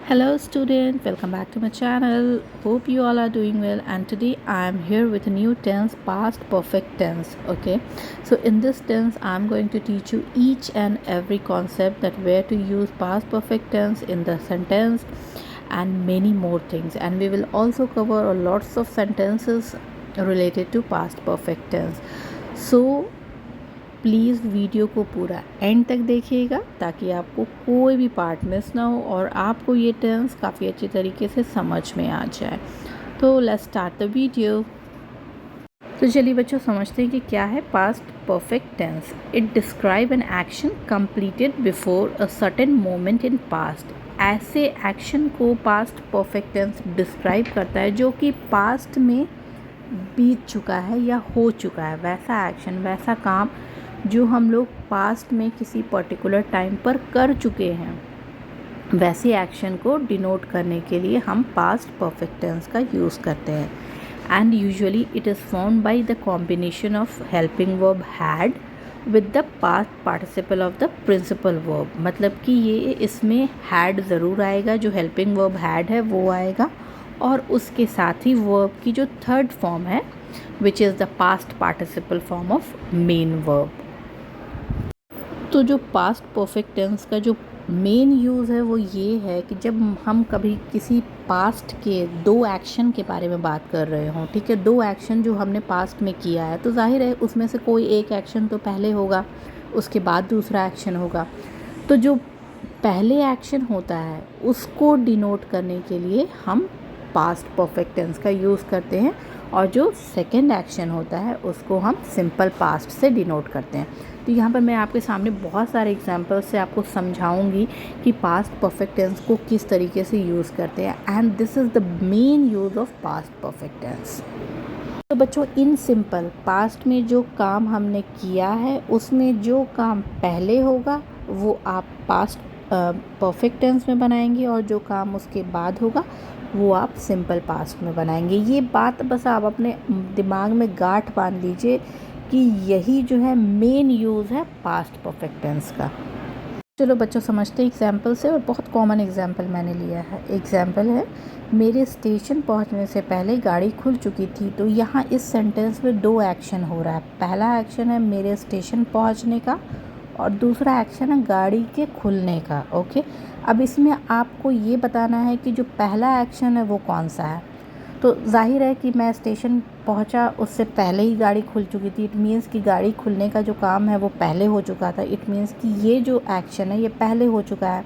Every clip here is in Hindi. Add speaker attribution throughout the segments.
Speaker 1: Hello student, welcome back to my channel. Hope you all are doing well, and today I am here with a new tense, past perfect tense. Okay, so in this tense I am going to teach you each and every concept that where to use past perfect tense in the sentence and many more things, and we will also cover lots of sentences related to past perfect tense. So please video को पूरा एंड तक देखिएगा ताकि आपको कोई भी पार्ट मिस ना हो और आपको ये टेंस काफ़ी अच्छी तरीके से समझ में आ जाए। तो लेट्स स्टार्ट द वीडियो। तो चलिए बच्चों, समझते हैं कि क्या है past perfect tense. It describe an action completed before a certain moment in past. ऐसे एक्शन को पास्ट परफेक्ट टेंस डिस्क्राइब करता है जो कि पास्ट में बीत चुका है या हो चुका है। वैसा एक्शन, वैसा काम जो हम लोग पास्ट में किसी पर्टिकुलर टाइम पर कर चुके हैं, वैसे एक्शन को डिनोट करने के लिए हम पास्ट परफेक्ट टेंस का यूज़ करते हैं। And usually it is formed by the combination of helping verb had with the past participle of the principal verb. मतलब कि ये इसमें हैड ज़रूर आएगा, जो हेल्पिंग वर्ब हैड है वो आएगा, और उसके साथ ही वर्ब की जो थर्ड फॉर्म है which is the past participle form of main verb. तो जो पास्ट परफेक्ट टेंस का जो मेन यूज़ है वो ये है कि जब हम कभी किसी पास्ट के दो एक्शन के बारे में बात कर रहे हों, ठीक है, दो एक्शन जो हमने पास्ट में किया है, तो जाहिर है उसमें से कोई एक एक्शन तो पहले होगा, उसके बाद दूसरा एक्शन होगा। तो जो पहले एक्शन होता है उसको डिनोट करने के लिए हम पास्ट परफेक्ट टेंस का यूज़ करते हैं, और जो सेकंड एक्शन होता है उसको हम सिंपल पास्ट से डिनोट करते हैं। तो यहाँ पर मैं आपके सामने बहुत सारे एग्जांपल्स से आपको समझाऊंगी कि पास्ट परफेक्ट टेंस को किस तरीके से यूज़ करते हैं, and this is the main use of past perfect tense. तो बच्चों, इन सिंपल पास्ट में जो काम हमने किया है उसमें जो काम पहले होगा वो आप पास्ट परफेक्ट टेंस में बनाएंगे, और जो काम उसके बाद होगा वो आप सिंपल पास्ट में बनाएंगे। ये बात बस आप अपने दिमाग में गांठ बांध लीजिए कि यही जो है मेन यूज़ है पास्ट परफेक्ट टेंस का। चलो बच्चों, समझते हैं एग्जाम्पल से, और बहुत कॉमन एग्जाम्पल मैंने लिया है। एग्जाम्पल है, मेरे स्टेशन पहुंचने से पहले गाड़ी खुल चुकी थी। तो यहाँ इस सेंटेंस में दो एक्शन हो रहा है। पहला एक्शन है मेरे स्टेशन पहुंचने का, और दूसरा एक्शन है गाड़ी के खुलने का। ओके, अब इसमें आपको ये बताना है कि जो पहला एक्शन है वो कौन सा है। तो जाहिर है कि मैं स्टेशन पहुंचा, उससे पहले ही गाड़ी खुल चुकी थी। इट मीन्स कि गाड़ी खुलने का जो काम है वो पहले हो चुका था। इट मीन्स कि ये जो एक्शन है ये पहले हो चुका है।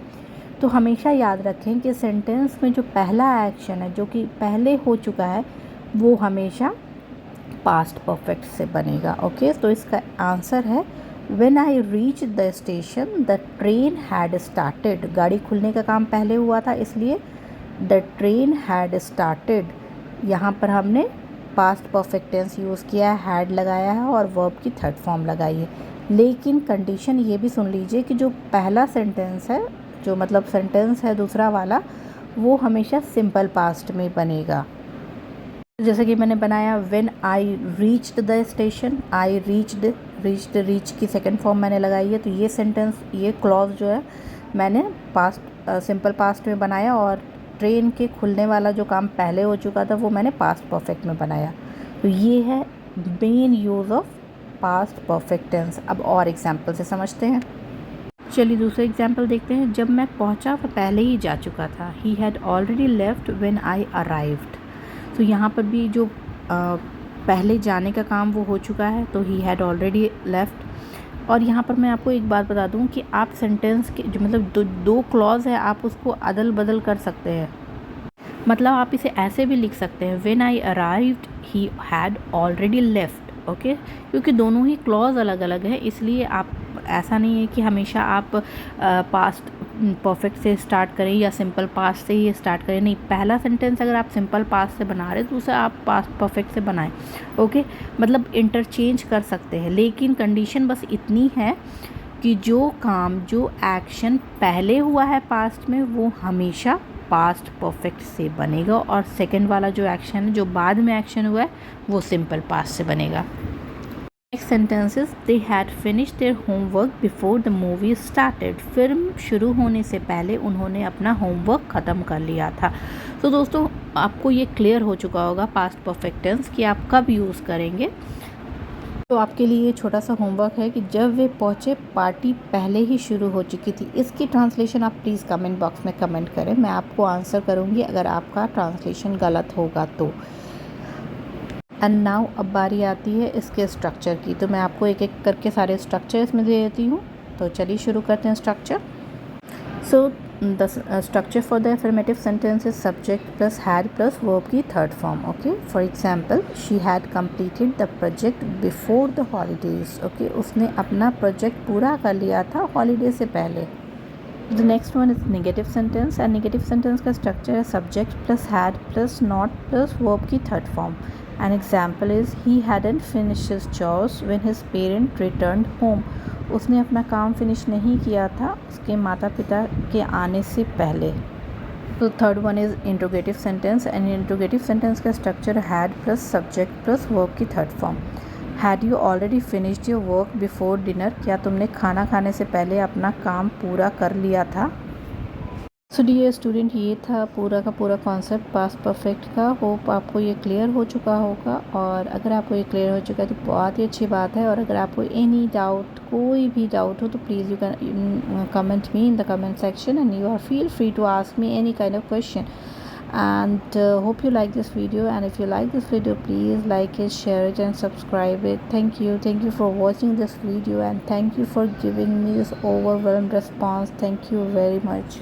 Speaker 1: तो हमेशा याद रखें कि सेंटेंस में जो पहला एक्शन है जो कि पहले हो चुका है वो हमेशा पास्ट परफेक्ट से बनेगा। ओके, तो इसका आंसर है When I reached the station, the train had started. गाड़ी खुलने का काम पहले हुआ था, इसलिए the train had started। यहाँ पर हमने पास्ट परफेक्ट टेंस यूज़ किया है, हैड लगाया है और वर्ब की थर्ड फॉर्म लगाई है। लेकिन कंडीशन ये भी सुन लीजिए कि जो पहला सेंटेंस है, जो मतलब सेंटेंस है दूसरा वाला, वो हमेशा सिंपल पास्ट में बनेगा। जैसे कि मैंने बनाया when I reached the station, I reached reach की सेकंड फॉर्म मैंने लगाई है। तो ये सेंटेंस, ये क्लॉज जो है मैंने पास्ट सिंपल पास्ट में बनाया, और ट्रेन के खुलने वाला जो काम पहले हो चुका था वो मैंने पास्ट परफेक्ट में बनाया। तो ये है main use of past perfect tense. अब और एग्जाम्पल से समझते हैं। चलिए दूसरा एग्जाम्पल देखते हैं। जब मैं पहुंचा वह पहले ही जा चुका था। He had already left when I arrived. तो यहाँ पर भी जो पहले जाने का काम वो हो चुका है, तो ही हैड ऑलरेडी लेफ्ट। और यहाँ पर मैं आपको एक बात बता दूँ कि आप सेंटेंस के जो मतलब दो क्लॉज है, आप उसको अदल बदल कर सकते हैं। मतलब आप इसे ऐसे भी लिख सकते हैं, when I arrived he had already left. Okay, क्योंकि दोनों ही क्लॉज अलग अलग है, इसलिए आप ऐसा नहीं है कि हमेशा आप पास्ट परफेक्ट से स्टार्ट करें या सिंपल पास्ट से ही स्टार्ट करें। नहीं, पहला सेंटेंस अगर आप सिंपल पास्ट से बना रहे तो उसे आप पास्ट परफेक्ट से बनाएं। ओके, मतलब इंटरचेंज कर सकते हैं, लेकिन कंडीशन बस इतनी है कि जो काम, जो एक्शन पहले हुआ है पास्ट में वो हमेशा पास्ट परफेक्ट से बनेगा, और सेकंड वाला जो एक्शन है, जो बाद में एक्शन हुआ है, वो सिंपल पास्ट से बनेगा। Next sentences, they had finish their homework before the movie started. Film शुरू होने से पहले उन्होंने अपना होमवर्क ख़त्म कर लिया था। तो दोस्तों आपको ये क्लियर हो चुका होगा पास्ट परफेक्ट टेंस कि आप कब यूज़ करेंगे। तो आपके लिए छोटा सा होमवर्क है कि जब वे पहुँचे पार्टी पहले ही शुरू हो चुकी थी। इसकी ट्रांसलेशन आप प्लीज़ कमेंट बॉक्स में कमेंट करें, मैं आपको आंसर करूँगी अगर आपका ट्रांसलेशन गलत होगा तो। एंड नाउ अब बारी आती है इसके स्ट्रक्चर की। तो मैं आपको एक एक करके सारे स्ट्रक्चर इसमें दे देती हूँ। तो चलिए शुरू करते हैं structure. So the structure for the affirmative sentence is subject plus had plus verb की third form. Okay, for example she had completed the project before the holidays. Okay, उसने अपना प्रोजेक्ट पूरा कर लिया था हॉलीडे से पहले। The next one is negative sentence. And negative sentence का स्ट्रक्चर है subject plus had plus not plus verb की third form. An example is he hadn't finished his chores when his parent returned home. उसने अपना काम फिनिश नहीं किया था उसके माता पिता के आने से पहले। तो third one is interrogative sentence. And interrogative sentence का structure had plus subject plus verb की third form. Had you already finished your work before dinner. क्या तुमने खाना खाने से पहले अपना काम पूरा कर लिया था। सो डियर स्टूडेंट, ये था पूरा का पूरा कॉन्सेप्ट पास्ट परफेक्ट का। होप आपको ये क्लियर हो चुका होगा, और अगर आपको ये क्लियर हो चुका है तो बहुत ही अच्छी बात है। और अगर आपको एनी डाउट, कोई भी डाउट हो तो please you can comment me in the comment section and you are feel free to ask me any kind of question. And hope you like this video, and if you like this video please like it, share it and subscribe it. Thank you for watching this video, and thank you for giving me this overwhelmed response. Thank you very much.